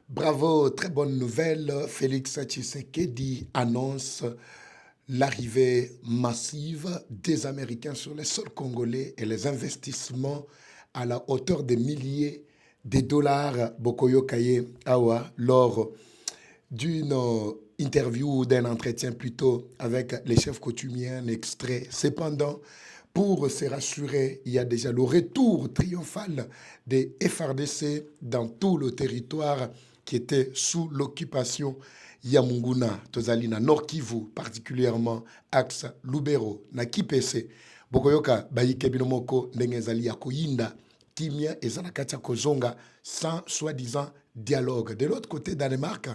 Bravo, très bonne nouvelle. Félix Tshisekedi annonce l'arrivée massive des Américains sur les sols congolais et les investissements à la hauteur de milliers de dollars. Bokoyo Kaye Awa, lors d'une interview, d'un entretien plutôt avec les chefs coutumiers, un extrait. Cependant, pour se rassurer, il y a déjà le retour triomphal des FRDC dans tout le territoire qui était sous l'occupation Yamunguna, Tozali na Nord Kivu, particulièrement axe Lubero, na Kipese, Bokoyoka, Bayike Binomoko, Ndengezali Yakoyinda, Kimia et Zanakatia Kozonga, sans soi-disant dialogue. De l'autre côté, Danemark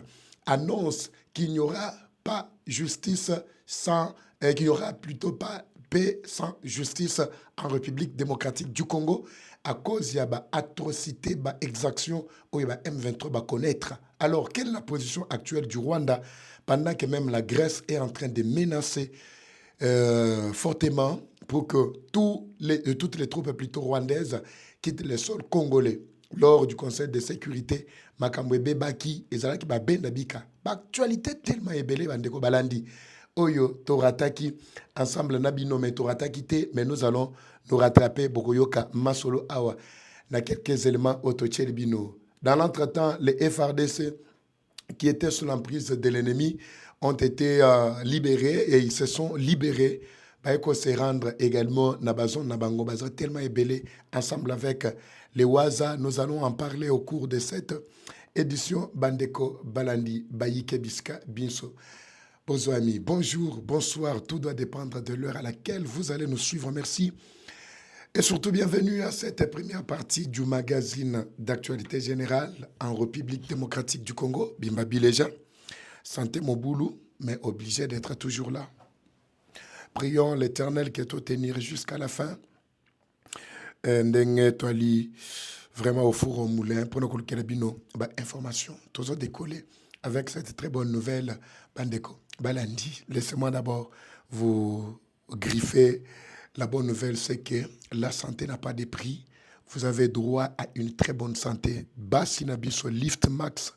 annonce qu'il n'y aura pas justice sans, qu'il n'y aura plutôt pas paix sans justice en République démocratique du Congo à cause de l'atrocité, de l'exaction où M23 va connaître. Alors, quelle est la position actuelle du Rwanda pendant que même la Grèce est en train de menacer fortement pour que toutes les troupes plutôt rwandaises quittent les sols congolais? Lors du Conseil de sécurité, Makambwebe Baki et Zalaki Babendabika. Actualité tellement ébélée, Bandeko Balandi. Oyo, Torataki, ensemble Nabino, mais Torataki te, mais nous allons nous rattraper, Bokoyoka, Masolo Awa, na quelques éléments Bino. Dans l'entretemps, les FRDC qui étaient sous l'emprise de l'ennemi ont été libérés et ils se sont libérés. Baeko se rendre également Nabazon, Nabango, Bazar, tellement ébélé, ensemble avec les Waza. Nous allons en parler au cours de cette édition. Bandeko Balandi, Bayike Biska, Binso. Bonjour amis, bonjour, bonsoir, tout doit dépendre de l'heure à laquelle vous allez nous suivre. Merci. Et surtout, bienvenue à cette première partie du magazine d'actualité générale en République démocratique du Congo, Bimba Bileja. Santé Moboulou, mais obligé d'être toujours là. Prions l'Éternel qui est au tenir jusqu'à la fin. Ndenge toali vraiment au four au moulin pour nous bino information. Toujours décoller avec cette très bonne nouvelle. Bandeko Balandi, laissez-moi d'abord vous griffer. La bonne nouvelle, c'est que la santé n'a pas de prix. Vous avez droit à une très bonne santé. Basinabiso, Lift Max,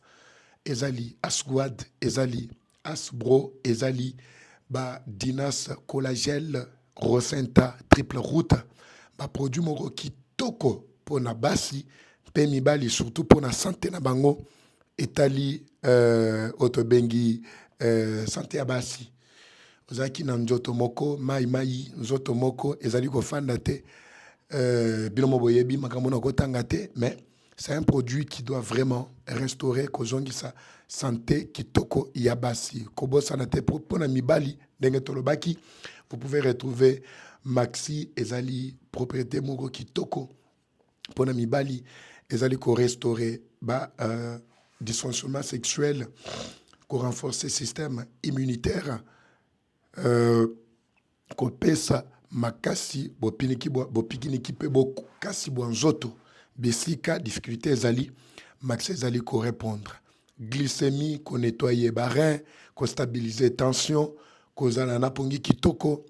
Ezali, Asguad, Ezali, Asbro, Ezali, Dinas, Collagel, Rosenta, Triple Route, produit moko kitoko pour na basi, Pemibali, surtout pour na santé na bango, Etali, Otobengi, santé à basi. Ozaki na njoto moko, mai, njoto moko, ezali ko fandate, bilomo boyebi, makamona ko tangate, mais c'est un produit qui doit vraiment restaurer kozongi sa santé kitoko yabasi. Kobo sanate pour na mibali, denge tolobaki, vous pouvez retrouver Maxi ezali propriété moko kitoko pour na mibali, ezali ko restaurer dysfonctionnement sexuel, ko renforcer système immunitaire, ko pesa makasi bopikiniki pe bokasi bwanzoto besika difficulté ezali Maxi ezali ko répondre. Glycémie, ko nettoyer barin, ko stabiliser tension, ko zala na pongi kitoko.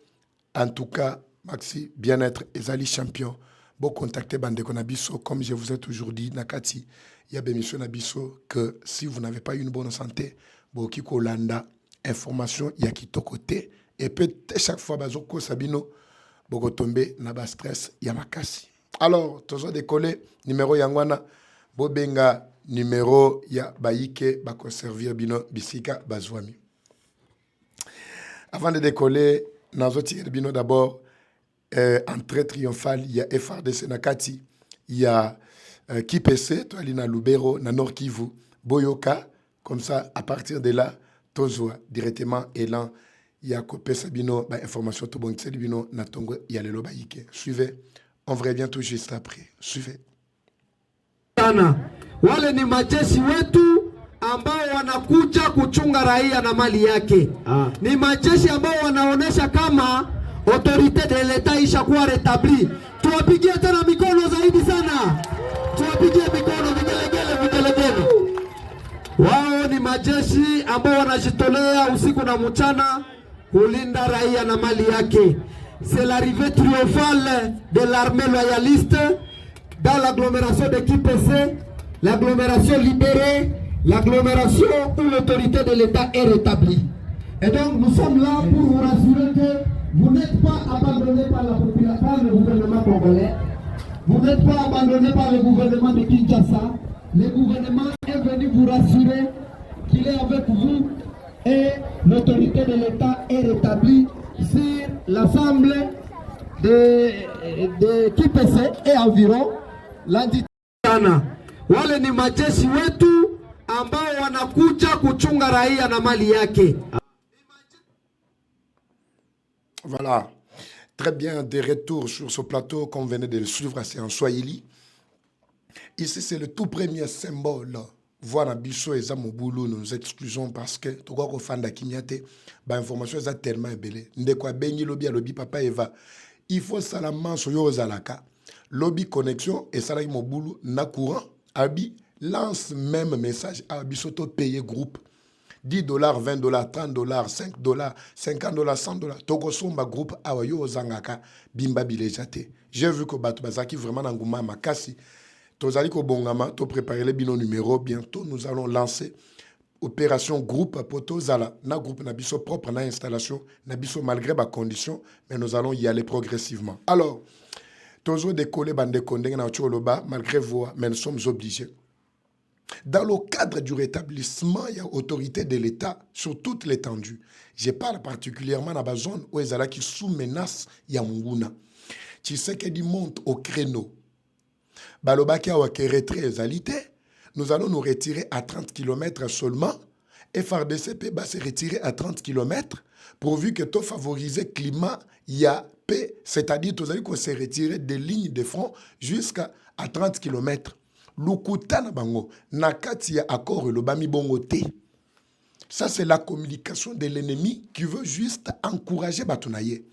En tout cas, Maxi bien-être ezali champion. Bon contactez Bandeko Nabiso, comme je vous ai toujours dit, Nakati, il y a des missions Nabiso que si vous n'avez pas une bonne santé, Bokiko Landa, information, il y a qui côté. Et peut-être chaque fois, Bazoko Sabino, Boko tombe, Naba stress, Yamakasi. Alors, toujours décoller, numéro Yangwana, Bobenga, numéro Ya Baïke, Bako servir Bino, Bisika, Bazwami. Avant de décoller, Nazoti Bino d'abord, entrée triomphale, il y a FRDC Nakati, il y a Kipese, Toalina Lubero, na Nord Kivu, Boyoka, comme ça, à partir de là, Tozwa, directement, Elan, il y a Kopesa Bino, information tout bon, Bino, Natongo, il y a le Lobaïke. Suivez, on revient tout juste après. Suivez. Wale ni majeshi wetu ambao wanakuja kuchunga raia na mali yake. Ni majeshi ambao wanaonesha kama autorité de l'État ishakuwa rétabli. Tuwapigie tena mikono zaidi sana. Tuwapigie mikono vigelegele. Wao ni majeshi ambao wanajitolea usiku na mchana kulinda raia na mali yake. C'est l'arrivée triomphale de l'armée loyaliste dans l'agglomération de Kipese, l'agglomération libérée l'agglomération où l'autorité de l'État est rétablie. Et donc nous sommes là pour vous rassurer que vous n'êtes pas abandonnés par la population, par le gouvernement congolais. Vous n'êtes pas abandonnés par le gouvernement de Kinshasa. Le gouvernement est venu vous rassurer qu'il est avec vous et l'autorité de l'État est rétablie sur l'ensemble de KPC et environ l'entité. Wale ni majeshi wetu ambao wanakuja kuchunga raia na mali yake. Voilà. Très bien, des retours sur ce plateau qu'on venait de le suivre, c'est en Swahili. Ici, c'est le tout premier symbole. Voilà, Bisso et Zamoboulou, nous nous excusons parce que, tout quoi qu'on fait de Kinyate, l'information est tellement ébélée. Ndekwa Bengi, lobby, papa Eva. Il faut salamment sur Yozalaka. Lobby connexion et Salah Moboulou, na courant, Abi lance même message à Bisoto payer groupe. 10 dollars, 20 dollars, 30 dollars, 5 dollars, 50 dollars, 100 dollars. Toko somba groupe awayo zangaka bimba bilejate. J'ai vu que Batu Bazaki vraiment n'angouma makasi. Tozali ko bongama, to préparer les bino numéro. Bientôt, nous allons lancer opération groupe pour Tozala. Na groupe nabiso propre, na installation, nabiso malgré ma condition, mais nous allons y aller progressivement. Alors, Tozo décoller bande kondeng na choloba malgré voix, mais nous sommes obligés. Dans le cadre du rétablissement, il y a autorité de l'État sur toute l'étendue. Je parle particulièrement dans la zone où ils qui sous menace Yamunguna. Tu sais qu'il monte au créneau. Balobaki a retrait nous allons nous retirer à 30 km seulement. Et FARDC va se retirer à 30 km pourvu que tu favorises le climat, il y a paix, c'est-à-dire que tu se retirer des lignes de front jusqu'à 30 km. Lukutana bango, nakati ya accord le bami bongo te. Ça, c'est la communication de l'ennemi qui veut juste encourager Batunaye.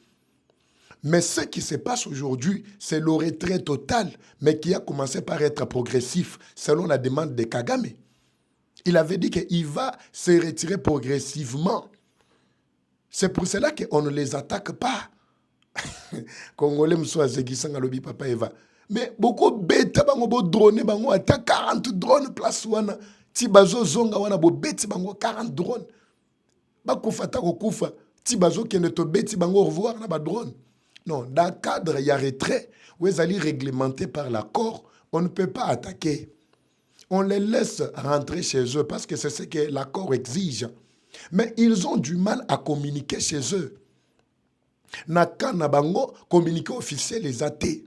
Mais ce qui se passe aujourd'hui, c'est le retrait total, mais qui a commencé par être progressif, selon la demande de Kagame. Il avait dit qu'il va se retirer progressivement. C'est pour cela qu'on ne les attaque pas. Congolais m'soa zegisanga lobi papa Eva. Mais beaucoup bêta bango bo drone bango ata 40 drones place wana ti bazo zonga wana bo beti bango 40 drones. Ba kufata ko kufa ti bazo kene to beti bango revoir na ba drone. Non, dans le cadre il y a retrait où ils allaient réglementé par l'accord, on ne peut pas attaquer. On les laisse rentrer chez eux parce que c'est ce que l'accord exige. Mais ils ont du mal à communiquer chez eux. Naka na bango communiquer officiel les athées.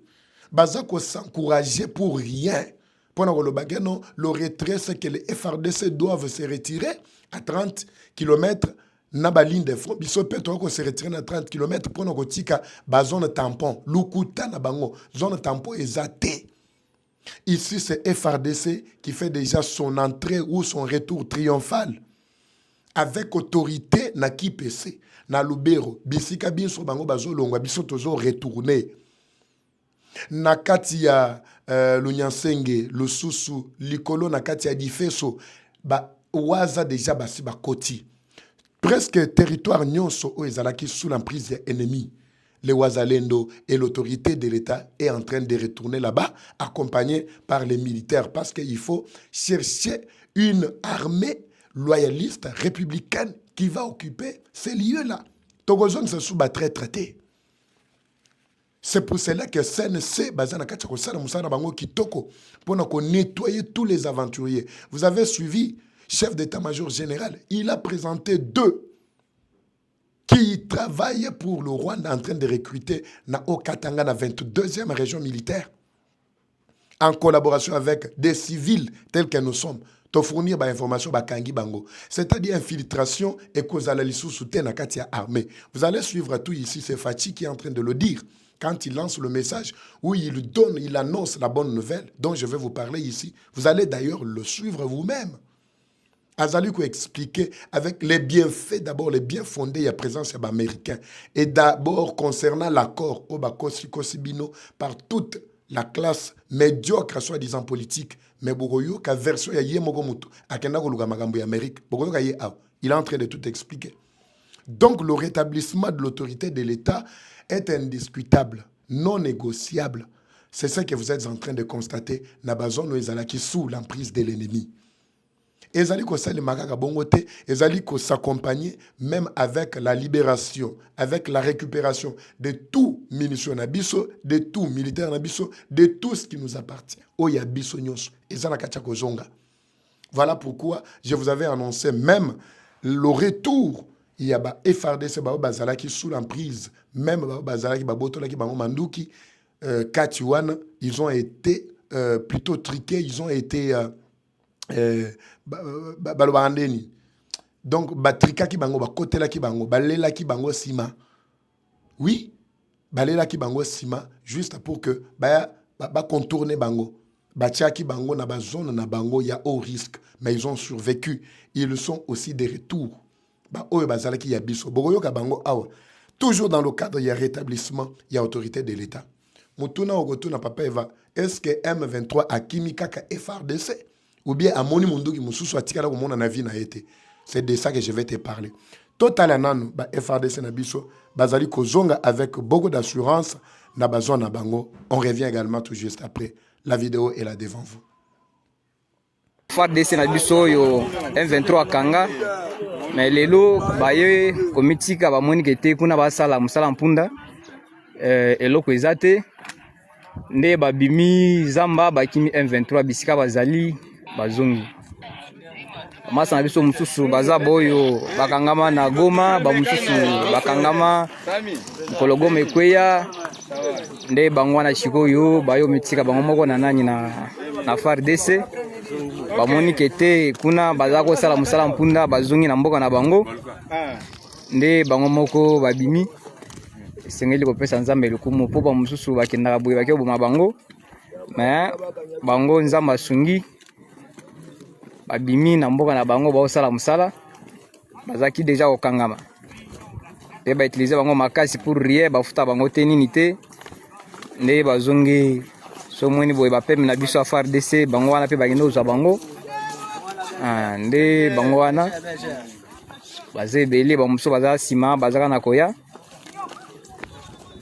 Bazako s'encourager pour rien. Pendant le retrait, c'est que les FRDC doivent se retirer à 30 km na ba ligne de front. Biso pe to ko se retirer à 30 km pour na kotika ba zone tampon. Lukuta na bango zone tampon exaté. Ici c'est FRDC qui fait déjà son entrée ou son retour triomphal avec autorité na KPC na Lubero. Bisika biso bango bazo longwa biso tozo retourner. Nakati ya Lunyansenge, Lususu, Likolo, Nakati ya Difeso, ba waza déjà basi ba koti. Presque territoire nyonso o ezalaki sous l'emprise ennemie. Les Wazalendo et l'autorité de l'État est en train de retourner là-bas, accompagné par les militaires, parce qu'il faut chercher une armée loyaliste, républicaine, qui va occuper ces lieux-là. Togozone se sous très traité. C'est pour cela que CNC, pour nettoyer tous les aventuriers. Vous avez suivi, chef d'état-major général, il a présenté 2 qui travaillent pour le Rwanda en train de recruter na Okatanga, la 22e région militaire, en collaboration avec des civils tels que nous sommes, pour fournir des informations bakangi bango. C'est-à-dire infiltration et causalisation soutien à Katia armée. Vous allez suivre tout ici, c'est Fachi qui est en train de le dire. Quand il lance le message, où il annonce la bonne nouvelle dont je vais vous parler ici. Vous allez d'ailleurs le suivre vous-même. Azaliko expliquer avec les bienfaits, d'abord les bien fondés, il y a présence américaine. Et d'abord concernant l'accord au Bakosi Kosibino par toute la classe médiocre, soi-disant politique, mais Bogoyo, ka version ya Yemogomutu, Akenda Goluga Magambo Amérique, Bogoyo il est en train de tout expliquer. Donc le rétablissement de l'autorité de l'État est indiscutable, non négociable. C'est ce que vous êtes en train de constater, Nabazon Noezala qui sous l'emprise de l'ennemi. ezali kosalema kaka bongo te, ezali s'accompagner même avec la libération, avec la récupération de tout munitions na biso, de tout militaire na biso, de tout ce qui nous appartient. Oya biso nyonso, ezala katia kozonga. Voilà pourquoi je vous avais annoncé même le retour. Il y a ba FRDC bazala qui sous l'emprise, même bazala qui babotola qui bango manduki, Katiwan, ils ont été plutôt triqués, ils ont été balobandeni. Donc batrika ki bango, bakotela ki bango, balela ki bango sima. Oui, balela ki bango sima juste pour que ba contourner bango. Batia ki bango na ba zone na bango, il y a haut risque, mais ils ont survécu. Ils sont aussi des retours. Toujours dans le cadre, il y a rétablissement, il y a autorité de l'État. Mutuna Ogotuna Papa Eva, est-ce que M23 a Kimika FRDC ou bien à Moni Mundu qui Moussou soit tiré au monde en avis n'a été? C'est de ça que je vais te parler. Total Ananu, FRDC Nabiso, Bazali Kozonga avec beaucoup d'assurance, Nabazon Nabango. On revient également tout juste après. La vidéo est là devant vous. FRDC Nabiso, yo M23 Kanga. Mais lelo baye komitika ba moni kete kuna basala musala mpunda eloko ezate nde babimi zamba bakimi M23 bisika bazali bazongi masa na biso mususu baza boyo bakangama na Goma ba mususu bakangama kologoma ekweya nde bango na chikoyo bayo mitika bango moko na nani na FARDC bamoni kete kuna bazako sala musala mpunda bazongi na mboka na bango nde bango moko babimi sengeli kopesa nzambe lukumu po ba mususu bakenda boye bakyo boma bango mais bango nzamba asungi babimi na mboka na bango ba sala musala bazaki déjà kokangama et ba utiliser bango makasi pour rien bafuta bango te nini te nde bazongi so mweni boye bapeme na biso FARDC bango wana pe bagenda ozwa bango nde bango wana baza ebele bamosusu baza nsima bazaka na koya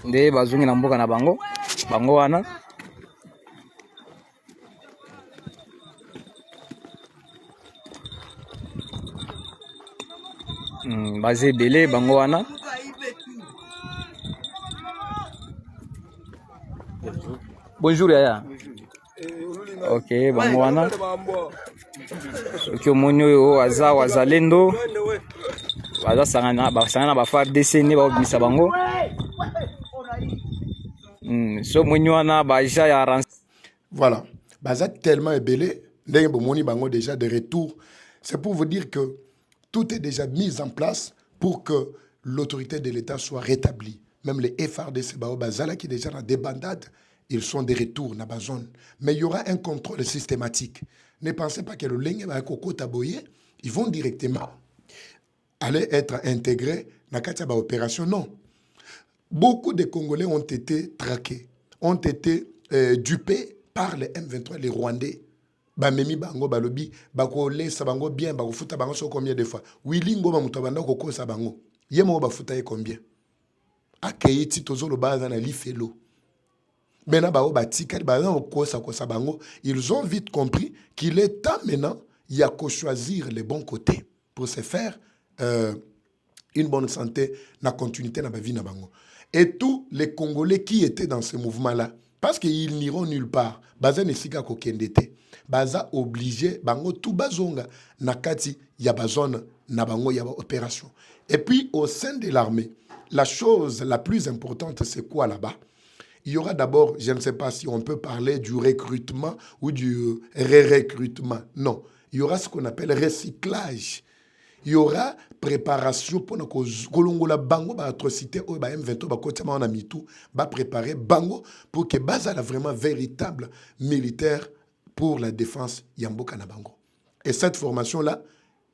nde bazongi na mboka na bango bango wana baza ebele bango wana bonjour yaya. Ok, bango wana. Soki omoni oyo aza wazalendo. Baza sangana ba FARDC ne ba obimisa bango. So moni wana baja ya ran. Voilà. Baza tellement ébélé, ndenge bomoni bango déjà de retour. C'est pour vous dire que tout est déjà mis en place pour que l'autorité de l'État soit rétablie. Même les FARDC bazala qui déjà dans des bandades. Ils sont de retour dans la zone. Mais il y aura un contrôle systématique. Ne pensez pas que le Lengue va Koko Taboye, ils vont directement aller être intégrés dans la opération. Non. Beaucoup de Congolais ont été traqués, ont été dupés par les M23, les Rwandais. Bamemi bango balobi, bako lesa bango bien, bako futa bango so combien de fois. Willy Ngoma mutabanda koko sa bango. Yemo ba futa ye combien. Akeiti tozo lo baza na lifelo. Ils ont vite compris qu'il est temps maintenant, il y a qu'à choisir les bons côtés pour se faire une bonne santé, la continuité dans la vie. Et tous les Congolais qui étaient dans ce mouvement-là, parce qu'ils n'iront nulle part, Baza Nesika Kokendete, Baza obligé, Bango tout bazonga, Nakati, Yabazone, Nabango, Yaba opération. Et puis au sein de l'armée, la chose la plus importante, c'est quoi là-bas? Il y aura d'abord, je ne sais pas si on peut parler du recrutement ou du ré-recrutement. Non, il y aura ce qu'on appelle recyclage. Il y aura préparation pour que bango ba atrocité ou ba M23 ba kotima on a mis tout, ba préparer bango pour que Baza la vraiment véritable militaire pour la défense Yamboka na bango. Et cette formation là,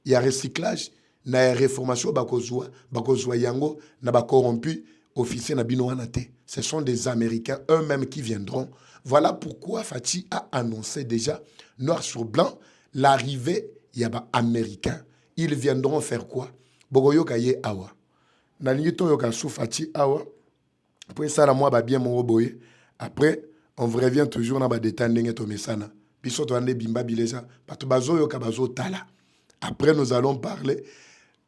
il y a recyclage, na réformation ba kozwa yango na ba corrompu officiers na bino wanate. Ce sont des Américains eux-mêmes qui viendront. Voilà pourquoi Fati a annoncé déjà, noir sur blanc, l'arrivée yaba américain. Ils viendront faire quoi? Bogoyo kaye awa. Nalito yoka sou Fati awa. Après ça, la moi ba bien mon boye. Après, on revient toujours dans ba détail ndenge to mesana. Biso to ande bimba bileja. Patu bazo yoka bazo tala. Après, nous allons parler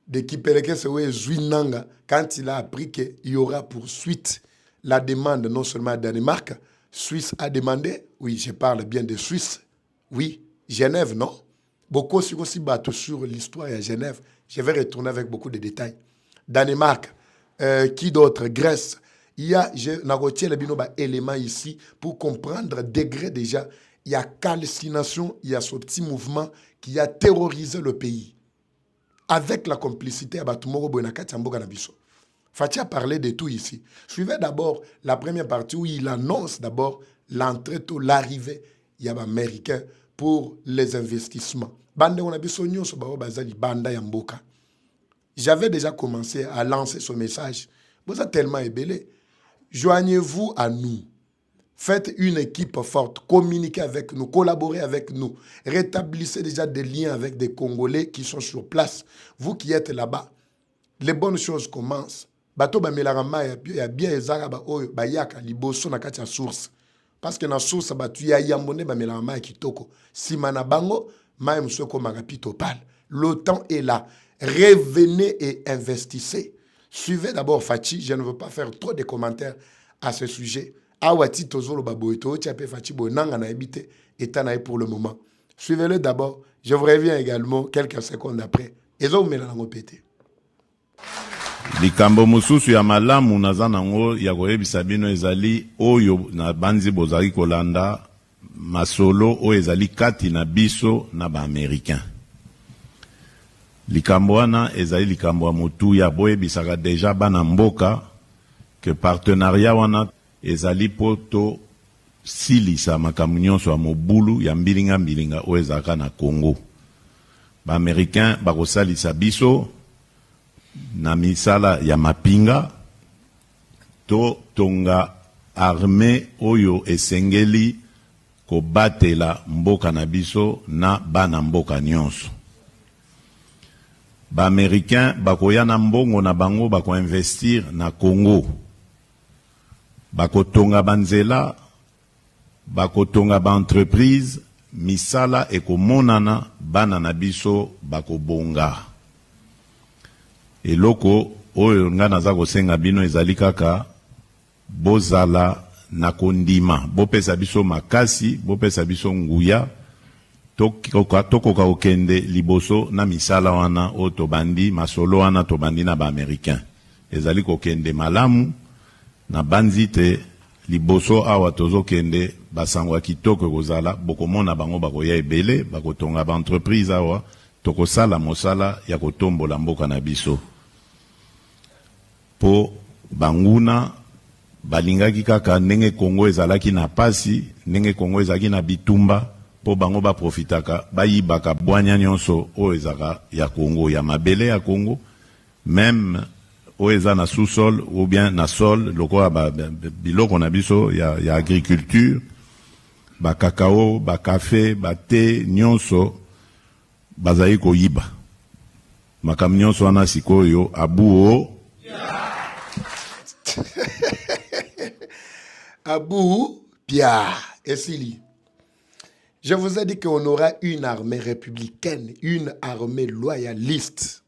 de Kipeleke Sewe Zuinanga quand il a appris qu'il y aura poursuite. La demande non seulement à Danemark, Suisse a demandé, oui, je parle bien de Suisse, oui, Genève, non? Beaucoup aussi battu sur l'histoire à Genève. Je vais retourner avec beaucoup de détails. Danemark, qui d'autre? Grèce. Il y a, je n'ai pas élément ici pour comprendre le degré déjà. Il y a calcination, il y a ce petit mouvement qui a terrorisé le pays. Avec la complicité à Batumoro Bonakati Amboga Nabiso. Fatia a parlé de tout ici. Suivez d'abord la première partie où il annonce d'abord l'entrée, l'arrivée, il y a américain pour les investissements. J'avais déjà commencé à lancer ce message. Vous êtes tellement ébélé. Joignez-vous à nous. Faites une équipe forte. Communiquez avec nous. Collaborez avec nous. Rétablissez déjà des liens avec des Congolais qui sont sur place. Vous qui êtes là-bas, les bonnes choses commencent. Bato ba melarama ya bien ezaka ba oyo ba yaka liboso na kati ya source. Parce que na source ba tu ya yambone ba melarama ya kitoko. Sima na bango mai msoko magapito pal. Le temps est là. Revenez et investissez. Suivez d'abord Fachi, je ne veux pas faire trop de commentaires à ce sujet. Awati tozolo baboito tiape Fachi bonanga na ebité etana pour le moment. Suivez-le d'abord. Je vous reviens également quelques secondes après. Ezo melango pété. Likambo mususu ya malamu naza nango ya koyebisa bino ezali oyo na banzi bozali kolanda masolo oyo ezali kati na biso na ba-Américain. Likambo wana ezali likambo ya motu ya boyebisaka deja bana mboka ke partenariat wana ezali poto silisa makambo nyonso ya mobulu ya mbilinga oyo ezalaka na Congo. Ba-Américain bakosalisa biso na misala ya mapinga to tonga armée oyo esengeli kobatela mboka na biso na bana mboka nyonso. Ba-Américain bakoya na mbongo na bango bako investir na Congo. Bako tonga banzela, bako tonga ba entreprise, misala ekomonana bana na biso bako bonga. Eloko oyo nga naza kosenga bino ezali kaka bozala na kondima, bopesa biso makasi, bopesa biso nguya, tokoka okende liboso na misala wana o tobandi, masolo wana tobandi na ba-Américain. Ezali kokende malamu, na banzite liboso awa tozo kende basangwa kitoko kozala, bokomona bango bakoya ebele, bakotonga ba entreprise awa, tokosala mosala ya kotombola mboka na biso. Po banguna balingaki kaka ndenge Congo ezalaki na pasi, ndenge Congo ezalaki na bitumba, po bango ba profitaka bayibaka bwanya nyonso o ezaka ya Congo, ya mabele ya Congo, même o eza na sous-sol ou bien na sol, lokola biloko na biso ya agriculture, ba cacao, ba café, ba thé nyonso bazali koyiba. Makam nyonso wana sikoyo abuo Abou Pia Essili. Je vous ai dit qu'on aura une armée républicaine, une armée loyaliste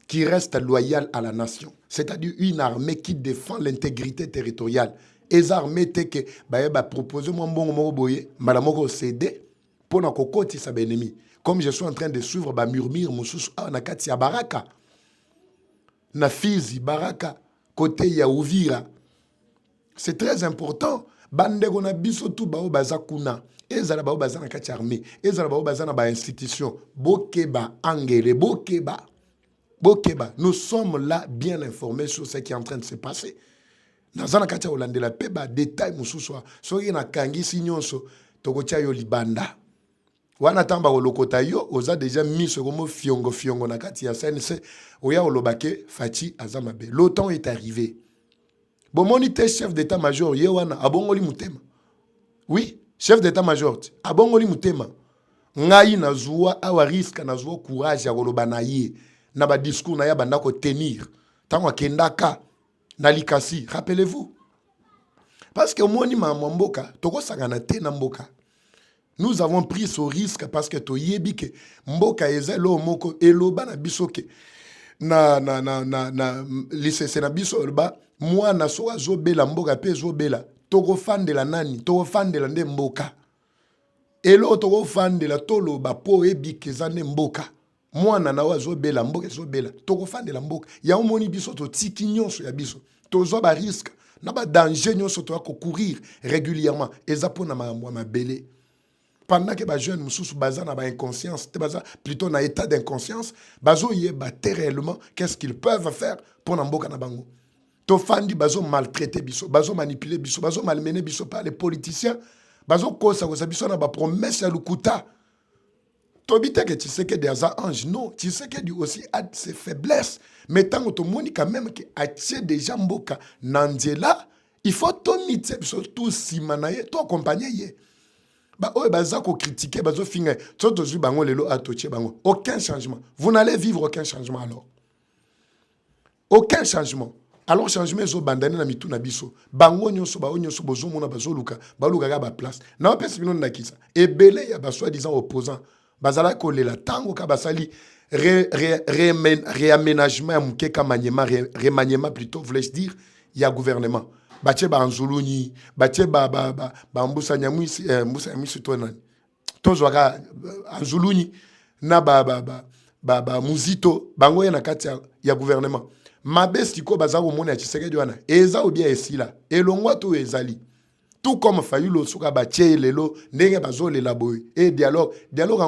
qui reste loyale à la nation. C'est-à-dire une armée qui défend l'intégrité territoriale. Et les armées que proposer mon bon boye, madame cédé pour na kokoti sa ennemi. Comme je suis en train de suivre ba murmure mususu na kati ya Baraka. Na Fizi Baraka côté ya Uvira. C'est très important. Bande gona biso tu bao bazakuna. Ezala bao bazana kati armée. Ezala bao bazana ba institution. Bokeba angele bokeba. Bokeba. Nous sommes là bien informés sur ce qui est en train de se passer. Nazana kati Hollande la peba détail mususwa. Soki na kangi sinyonso tokotia yo libanda. Wana tamba olokota yo oza déjà mis sur comme fiongo na kati ya CNC oya olobake Fachi azamabe. L'OTAN est arrivé. Bon, mon chef d'état-major, yewana, abongoli mutema. Oui, chef d'état-major, abongoli mutema. Ngai na zua, awa riska na zua courage ya goloba na ye. Na ba discours na ya bandako tenir. Tangwa kendaka, na likasi. Rappelez-vous. Parce que moni ma mboka, toko sangana te na mboka. Nous avons pris ce risque parce que to yebi ke mboka ezelo moko eloba na biso ke na lisese na biso ba mwana so azobela mboka pe zobela tokofandela nani tokofandela nde mboka elo tokofandela toloba po ebike eza nde mboka mwana na azobela mboka ezobela tokofandela mboka ya omoni biso totiki nyonso ya biso tozwa ba risque na ba danger nyonso to courir régulièrement eza pona makambo ya mabele pendant que les jeunes sont dans inconscience, plutôt dans état d'inconscience, ils savent réellement qu'est-ce qu'ils peuvent faire pour n'amboka na bango. Tofandi bazo maltraiter biso, bazo manipuler biso, bazo malmener biso par les politiciens, bazo kosa biso na ba promesse ya lukuta. Tobite que tu sais que des anges, non, tu sais que Dieu aussi a ses faiblesses. Mais tant que tu moni quand même que atie déjà mboka nandela, il faut to mite biso tout simanaye, to accompagner. Critiquer, aucun changement. Vous n'allez vivre aucun changement alors. Aucun changement. Alors changement zo bandane na mitu na biso. Bango nyonso ba onyoso bozo mona bazo luka, ba luka ga ba place. Na pesi bino na kisa. Ebele ya ba soi-disant opposants. Bazala ko lela tango ka basali réaménagement ya mukeka maniema remaniement plutôt voulais-je dire, il y a gouvernement. Bache ba anzuluni bache ba mbusa nyamwisi mbusa nyamwisi to nani tozwaka anzuluni na ba muzito bango na kati ya gouvernement mabesti ko bazako mona ya Tshisekedi wana eza obia esila elongwa to ezali tout comme Fayulu soka bache lelo ndenge bazolela boy et dialogue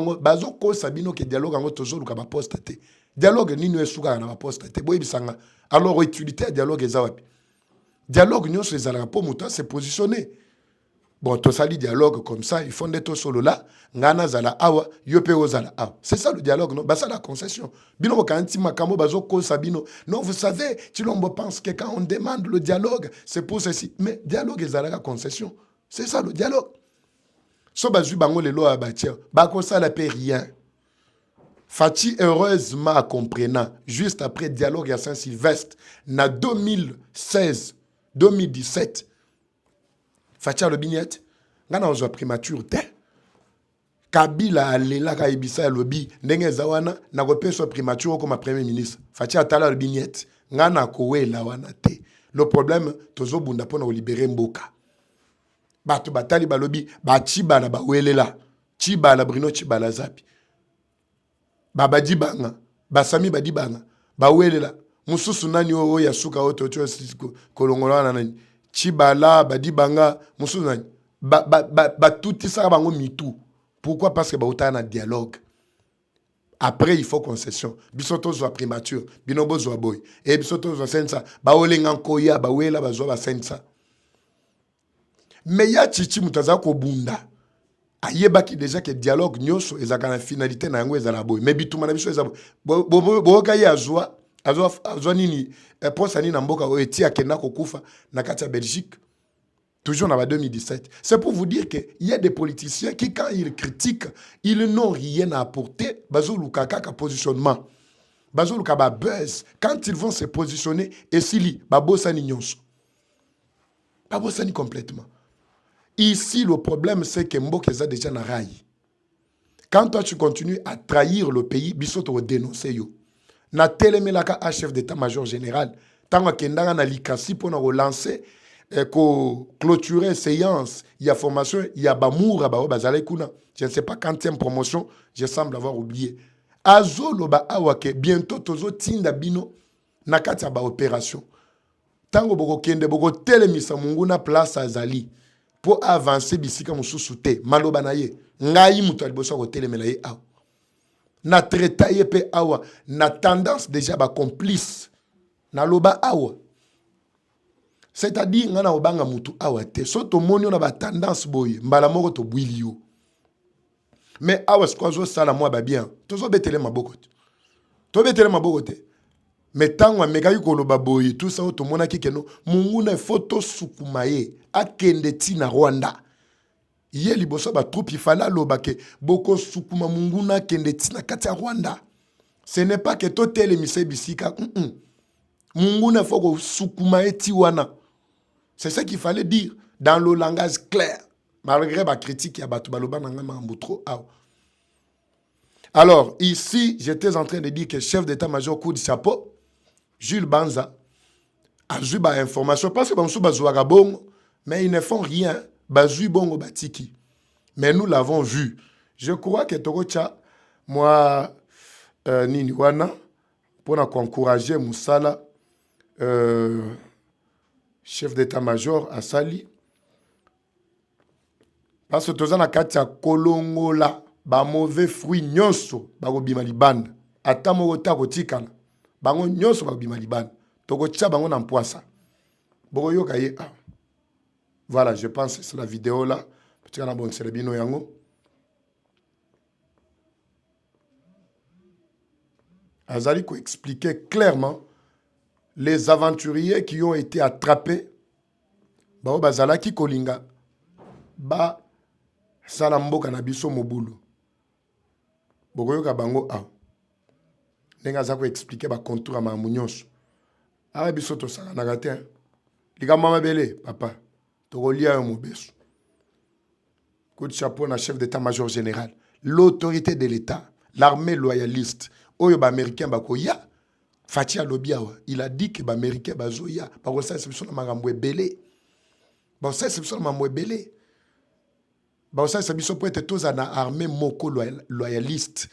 ngo bazoko sabino ke dialogue ngo tozoluka ba poste te dialogue nini esuka na ba poste te boy bisanga alors utilité dialogue eza wapi. Dialogue, nous, les Alapos, Mouta, s'est positionné. Bon, tout ça, dialogue comme ça, ils font des taux solo là, Ngana Zala Awa, Yopeo Zala Awa. C'est ça le dialogue, non? Bah, ça la concession. Bino, quand tu m'as Bazoko Sabino. Non, vous savez, Chilombo pense que quand on demande le dialogue, c'est pour ceci. Mais dialogue est la concession. C'est ça le dialogue. So bazu bango les lois à bâtir. Bako ça la paix rien. Fati heureusement comprenant, juste après dialogue à Saint-Sylvestre, na 2016-2017, Fatia le bignette, ngana ozwa primature te. Kabila alela ka ibisa lobi, ndenge zawana, na kopeswa primature comme premier ministre. Fatia atala le bignette, ngana kowe la wana te. Le problème, tozo bunda pona libérer mboka. Batu batali balobi, ba chibala ba welela. Chibala Bruno chibala zapi. Babadi banga, basami badi banga, bawelela. Mususu nani o ya suka oto kolongola nani. Chibala badi banga, mususu nani. Tuti ça bango mitou. Pourquoi? Parce que ba uta na dialogue. Après il faut concession. Bisoto zo primature, binobo zo boy. Et bisoto zo sensa, ba olenga koya, ba wela ba zo ba sensa. Mais ya chichi mutaza ko bunda. Ayebaki déjà que dialogue nyoso ezaka na finalité na yango ezala boy mais bituma na biso ezala boka ya azwa nini posa nini na mboka o etia kena kokufa na kati ya Belgique toujours na 2017. C'est pour vous dire que il y a des politiciens qui quand ils critiquent ils n'ont rien à apporter bazo lukaka ka positionnement bazo lukaba buzz quand ils vont se positionner et sili babosani nyonso babosani complètement. Ici, le problème, c'est que Mboka est déjà na rail. Quand toi, tu continues à trahir le pays, biso to dénoncer yo. Na telemelaka à chef d'état-major général. Tant que ndanga na likasi pour relancer, clôturer séance, il y a formation, il y a bamour, bazale kuna. Je ne sais pas quantième promotion, je semble avoir oublié. Azo loba awake, bientôt tozo tinda bino, na kati ba opération. Tango boko kende boko telemisa munguna place azali. Pour avancer bisika mususu te maloba na ye ngai mutu aliboso ko telemela ye awa na traita ye pe awa na tendance déjà ba complice na loba awa c'est-à-dire ngana obanga mutu awa te so to moni na ba tendance boye mbala moko to bwili yo mais awa sko zo sala moi ba bien to zo betele maboko te mais tango meka koloba boye tout ça to mona kikeno munguna photo sukumaye akende tina Rwanda ye liboso ba troupe ifala loba ke boko sukuma munguna kende tina kati ya Rwanda. Ce n'est pas que to tele mise bisika munguna foko sukumaye tiwana. C'est ça qu'il fallait dire dans le langage clair. Malgré ma critique, il y a Batubaloba Nangama trop. Alors, ici, j'étais en train de dire que le chef d'état-major coup de chapeau, Jules Banza, a eu des informations. Parce que Bamsou Bazouaga bon, mais ils ne font rien. Bazou Bongo Batiki. Mais nous l'avons vu. Je crois que Togocha, moi, Nini Wana, pour encourager Moussala, chef d'état-major à Sali, parce que tous na kati ya kolongola ba mauvais fruit nyonso ba ko bima libanda ata moko ta ko tikana bango nyonso ba bima libanda to ko tcha bango na mpoasa boko yoka ye voilà, je pense que c'est la vidéo là petit kana bon celebino yango Azali ko expliquer clairement les aventuriers qui ont été attrapés ba bazala ki kolinga ba Salamboka na biso mobulu. Bokoyoka bango Nenga za ko expliquer ba contour ma munyonso. Biso to sala na gate. Liga mama bele papa. To kolia yo mobeso. Coup de chapeau na chef d'état-major général, l'autorité de l'État, l'armée loyaliste. Oyo ba américain ba koya. Fatia Lobiawa, il a dit que ba américain ba zoya. Ba ko sa exception na magambo ebele. Ba sa exception na magambo ebele. Bah ça c'est biso pour être tous en armée moko loyaliste,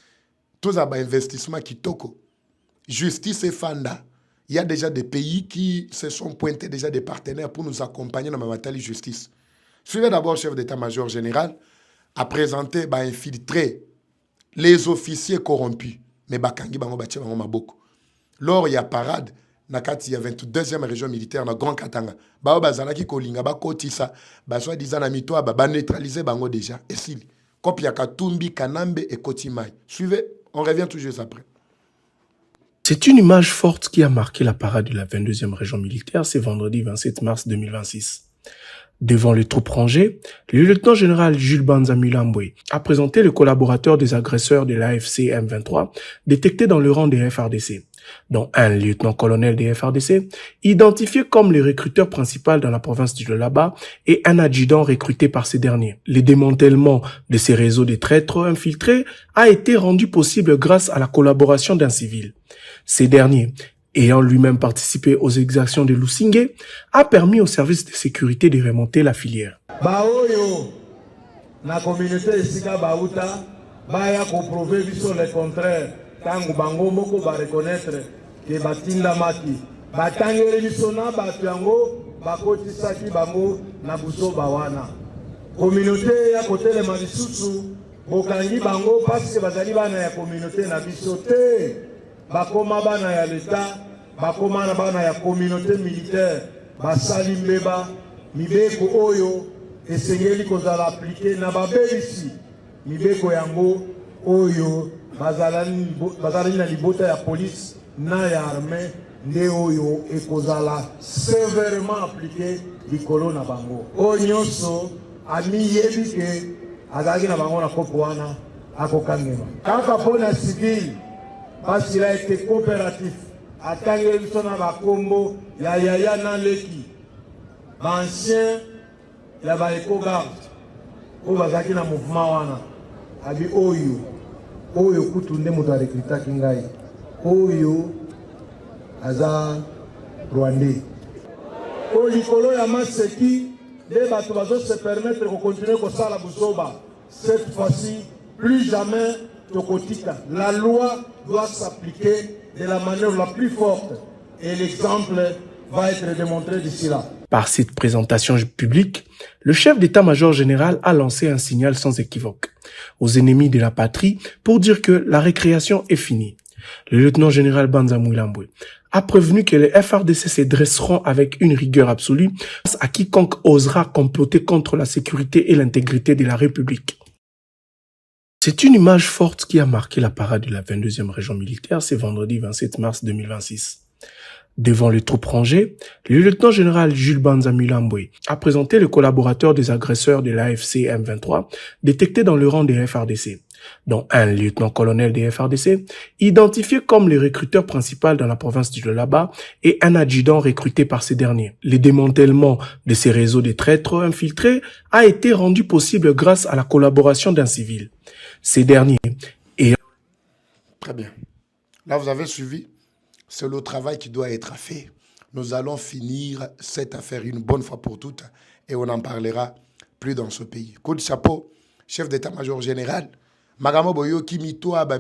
tous en investissement qui toko, justice et fanda. Il y a déjà des pays qui se sont pointés déjà des partenaires pour nous accompagner dans ma bataille justice. Suivez d'abord chef d'état-major général a présenté bah infiltrer les officiers corrompus, mais bakangi bango batie bango maboko. Lors il y a parade. Nakati, il y a 22e région militaire dans Grand Katanga. Bao bazalaki kolinga ba kotisa ba soi disant na mitoa ba neutraliser bango déjà. Et si kopia Katumbi, Kanambe et Kotimai. Suivez, on revient tout juste après. C'est une image forte qui a marqué la parade de la 22e région militaire ce vendredi 27 mars 2026. Devant les troupes rangées, le lieutenant-général Jules Banza Mulambwe a présenté le collaborateur des agresseurs de l'AFC M23 détectés dans le rang des FRDC, dont un lieutenant-colonel des FRDC, identifié comme le recruteur principal dans la province du Lualaba et un adjudant recruté par ces derniers. Le démantèlement de ces réseaux de traîtres infiltrés a été rendu possible grâce à la collaboration d'un civil. Ces derniers, ayant lui-même participé aux exactions de Lusingé, a permis aux services de sécurité de remonter la filière. Baoyo, la communauté esika bauta, baya ko prouver biso le contraire. Tangu bango moko ba reconnaître que batinda maki. Batangere biso na batu yango bakotisaki bango na buso bawana. Communauté ya kotele malisusu bokangi bango parce que bazali bana ya communauté na biso te. Bakoma bana ya l'État, bakoma na bana ya communauté militaire, basali mbeba, mibeko oyo, esengeli kozala appliqué na babelisi, mibeko yango oyo, bazalani na libota ya police, na ya armée, nde oyo, ekozala sévèrement appliqué likolo na bango. Onyoso, ami yebike, azalaki na bango na kopo wana, akokangema. Kaka pona civil, parce qu'il a été coopératif. A Tangelson à Combo, Yaya Naleki, ancien, il y a éco-garde, au Bazaki na mouvement wana, abi Oyo, Oyo Kutunde Moutarekrita Kingai, Oyo Aza Rwandais. Olikolo Yamaseki, les bateaux se permettre de continuer comme ça la Bouzoba. Cette fois-ci, plus jamais. La loi doit s'appliquer de la manière la plus forte et l'exemple va être démontré d'ici là. Par cette présentation publique, le chef d'état-major général a lancé un signal sans équivoque aux ennemis de la patrie pour dire que la récréation est finie. Le lieutenant-général Banza Mulambwe a prévenu que les FRDC se dresseront avec une rigueur absolue à quiconque osera comploter contre la sécurité et l'intégrité de la République. C'est une image forte qui a marqué la parade de la 22e région militaire ce vendredi 27 mars 2026. Devant les troupes rangées, le lieutenant-général Jules Banza Mulambwe a présenté le collaborateur des agresseurs de l'AFC M23 détectés dans le rang des FRDC, dont un lieutenant-colonel des FRDC, identifié comme le recruteur principal dans la province du Lualaba et un adjudant recruté par ces derniers. Le démantèlement de ces réseaux de traîtres infiltrés a été rendu possible grâce à la collaboration d'un civil. Ces derniers et... Très bien. Là, vous avez suivi. C'est le travail qui doit être fait. Nous allons finir cette affaire une bonne fois pour toutes et on n'en parlera plus dans ce pays. Coup de chapeau, chef d'état-major général. Magamo boyo ki mitoaba.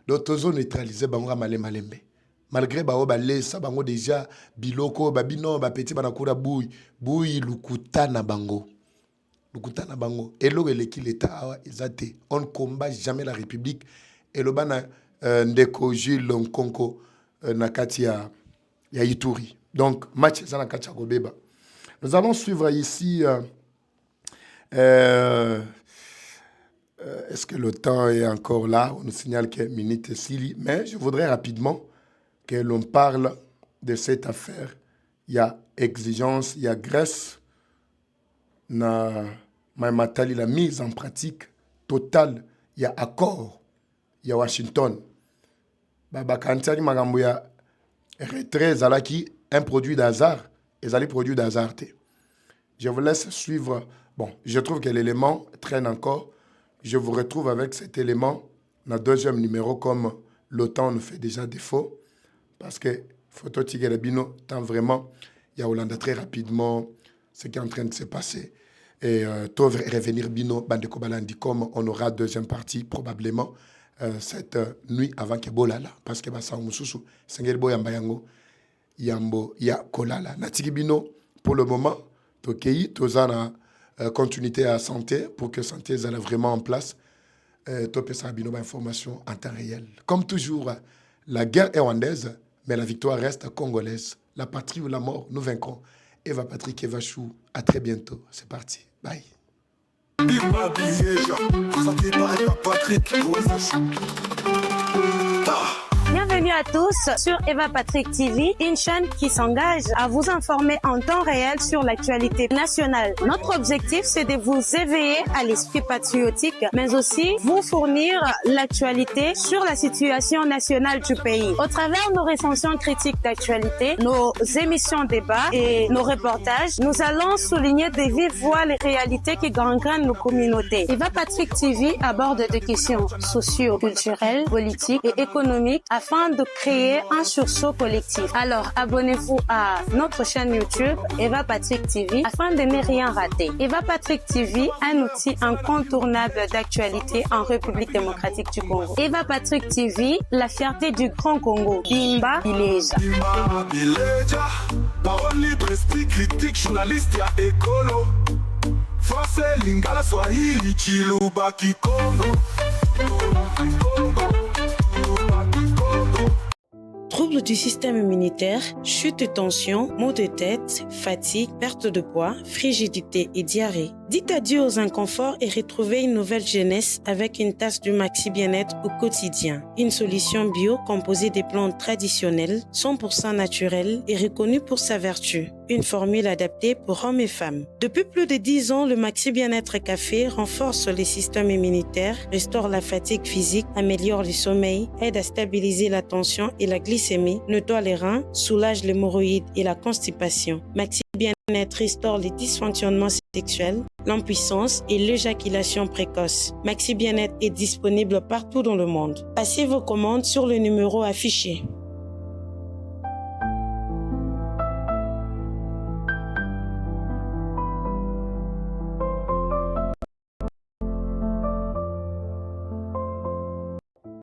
Donc, tozo neutraliser bango malembe. Malgré ba lesa bango déjà biloko babino ba petit banakura bouy lukuta na bango. Et là, l'État ezate. On ne combat jamais la République. Et le bana ndeko Jules Nkonko nakati ya Ituri. Donc, match ça nakati ya Gobeba. Nous allons suivre ici. Est-ce que le temps est encore là? On nous signale que minute Sili. Mais je voudrais rapidement que l'on parle de cette affaire. Il y a exigence, il y a Grèce. Na Matali, la mise en pratique totale, il y a accord, il y a Washington. Baba Kantari Magambouya retrait Zalaki, un produit d'hasard, et Zali produit d'hasard. Je vous laisse suivre. Bon, je trouve que l'élément traîne encore. Je vous retrouve avec cet élément dans le deuxième numéro, comme l'OTAN nous fait déjà défaut. Parce que Photo Tigre-Bino, tant vraiment, il y a Hollande très rapidement ce qui est en train de se passer. Et tout revenir Bino, Bandeko Balandi, comme on aura deuxième partie probablement cette nuit avant que Bolala. Parce que Bassa Moussousou, Sengel Boyambayango, Yambo, Ya Kolala. Natigi Bino, pour le moment, Tokei, Tozana, continuité à santé, pour que santé soit vraiment en place. Topesa Bino, information en temps réel. Comme toujours, la guerre est rwandaise, mais la victoire reste congolaise. La patrie ou la mort, nous vaincrons. Eva Patrick, Eva Chou, à très bientôt. C'est parti. Bye. Bienvenue à tous sur Eva Patrick TV, une chaîne qui s'engage à vous informer en temps réel sur l'actualité nationale. Notre objectif, c'est de vous éveiller à l'esprit patriotique, mais aussi vous fournir l'actualité sur la situation nationale du pays. Au travers nos recensions critiques d'actualité, nos émissions débats et nos reportages, nous allons souligner de vive voix les réalités qui gangrènent nos communautés. Eva Patrick TV aborde des questions socio-culturelles, politiques et économiques afin de créer un sursaut collectif. Alors, abonnez-vous à notre chaîne YouTube Eva Patrick TV afin de ne rien rater. Eva Patrick TV, un outil incontournable d'actualité en République démocratique du Congo. Eva Patrick TV, la fierté du Grand Congo. Bimba Bileja. Bimba Bileja, parole libre, esprit critique, journaliste ya écolo. Français, Lingala, Swahili, Chiluba, Kikongo. Troubles du système immunitaire, chute de tension, maux de tête, fatigue, perte de poids, frigidité et diarrhée. Dites adieu aux inconforts et retrouvez une nouvelle jeunesse avec une tasse du Maxi Bien-être au quotidien. Une solution bio composée des plantes traditionnelles, 100% naturelles et reconnue pour sa vertu. Une formule adaptée pour hommes et femmes. Depuis plus de 10 ans, le Maxi Bien-être Café renforce le système immunitaire, restaure la fatigue physique, améliore le sommeil, aide à stabiliser la tension et la glycémie, nettoie les reins, soulage l'hémorroïde et la constipation. Maxi Bien-être restaure les dysfonctionnements sexuels, l'impuissance et l'éjaculation précoce. Maxi Bien-être est disponible partout dans le monde. Passez vos commandes sur le numéro affiché.